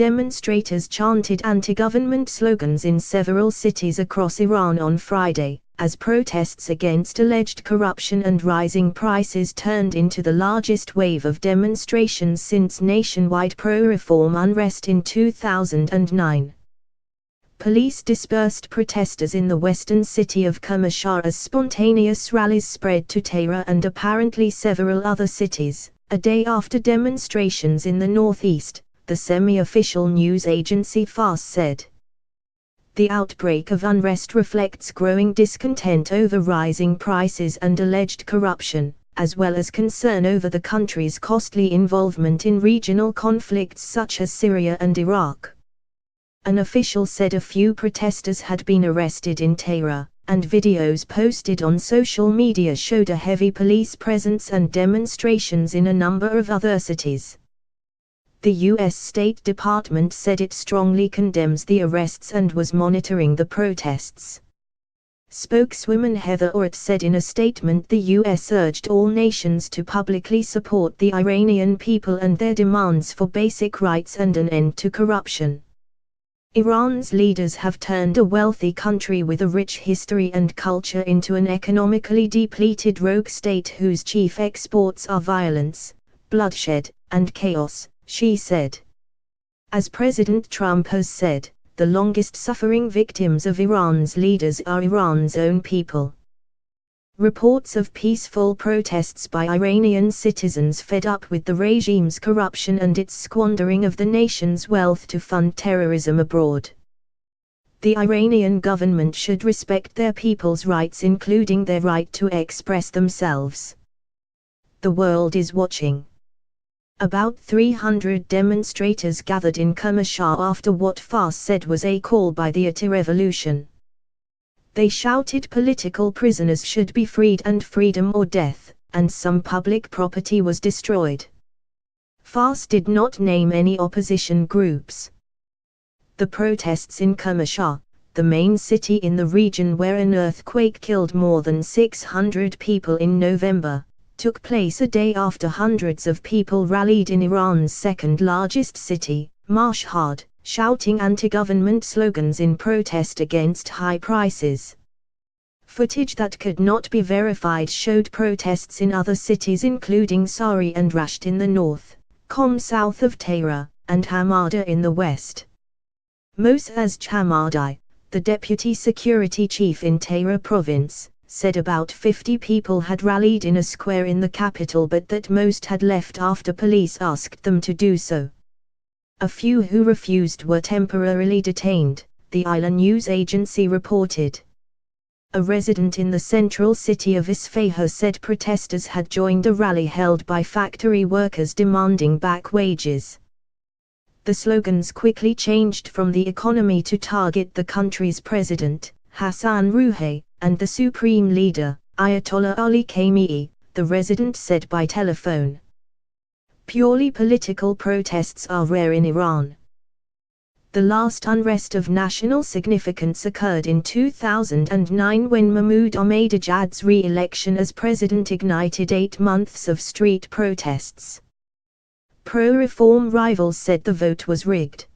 Demonstrators chanted anti-government slogans in several cities across Iran on Friday, as protests against alleged corruption and rising prices turned into the largest wave of demonstrations since nationwide pro-reform unrest in 2009. Police dispersed protesters in the western city of Kermanshah as spontaneous rallies spread to Tehran and apparently several other cities, a day after demonstrations in the northeast, the semi-official news agency Fars said. The outbreak of unrest reflects growing discontent over rising prices and alleged corruption, as well as concern over the country's costly involvement in regional conflicts such as Syria and Iraq. An official said a few protesters had been arrested in Tehran, and videos posted on social media showed a heavy police presence and demonstrations in a number of other cities. The U.S. State Department said it strongly condemns the arrests and was monitoring the protests. Spokeswoman Heather Nauert said in a statement the U.S. urged all nations to publicly support the Iranian people and their demands for basic rights and an end to corruption. Iran's leaders have turned a wealthy country with a rich history and culture into an economically depleted rogue state whose chief exports are violence, bloodshed, and chaos, she said. As President Trump has said, the longest-suffering victims of Iran's leaders are Iran's own people. Reports of peaceful protests by Iranian citizens fed up with the regime's corruption and its squandering of the nation's wealth to fund terrorism abroad. The Iranian government should respect their people's rights, including their right to express themselves. The world is watching. About 300 demonstrators gathered in Kermanshah after what Fars said was a call by the anti-revolution. They shouted political prisoners should be freed and freedom or death, and some public property was destroyed. Fars did not name any opposition groups. The protests in Kermanshah, the main city in the region where an earthquake killed more than 600 people in November, took place a day after hundreds of people rallied in Iran's second-largest city, Mashhad, shouting anti-government slogans in protest against high prices. Footage that could not be verified showed protests in other cities including Sari and Rasht in the north, Qom south of Tehran, and Hamada in the west. Mosaz Chamadai, the deputy security chief in Tehran province, said about 50 people had rallied in a square in the capital but that most had left after police asked them to do so. A few who refused were temporarily detained, the Isla news agency reported. A resident in the central city of Isfahan said protesters had joined a rally held by factory workers demanding back wages. The slogans quickly changed from the economy to target the country's president, Hassan Rouhani, and the supreme leader, Ayatollah Ali Khamenei, the resident said by telephone. Purely political protests are rare in Iran. The last unrest of national significance occurred in 2009 when Mahmoud Ahmadinejad's re-election as president ignited 8 months of street protests. Pro-reform rivals said the vote was rigged.